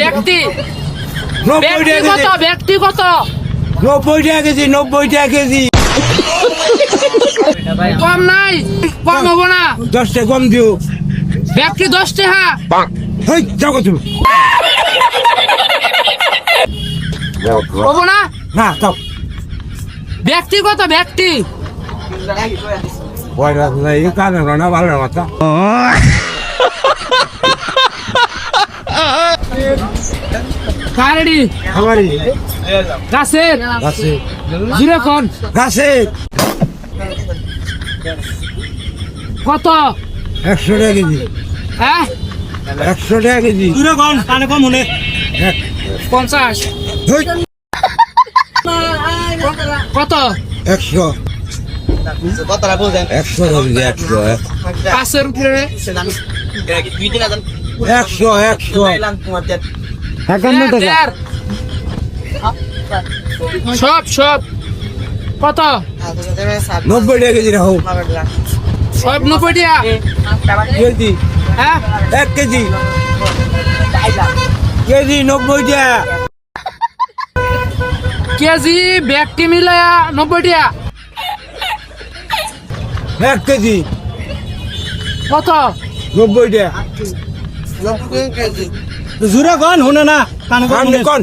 ব্যক্তি ব্যক্তি 90 টাকা কেজি। ব্যক্তিগত 90 টাকা কেজি 90 টাকা কেজি। কম নাই, কম হবো না। 10 টাকা কম দিও। ব্যক্তি 10 টাকা। হেই যাও তুমি। হবো না। না যাও। ব্যক্তিগত ব্যক্তি। ওই রাস্তা এই কানে না ভালো কথা। কারেডি আমারই গাছের গাছে জিরো কোন গাছে কত 100 টাকা কেজি। হ্যাঁ 100 টাকা কেজি। তুই কোন কানে কম হলে 50 হেই কত 100 কতটা বলছেন 100 ধরে 100 পাঁচের উপরে 100 51 টাকা। দেড়। সব সব কত 90 টাকা কেজি রাখো। সব 90 টাকা। কেজি হ্যাঁ 1 কেজি কেজি 90 টাকা। কেজি ব্যক্তি মিলায়া 90 টাকা। 1 কেজি কত 90 টাকা। জোরে কোন শুনে না কানে কম আমি হলে কোন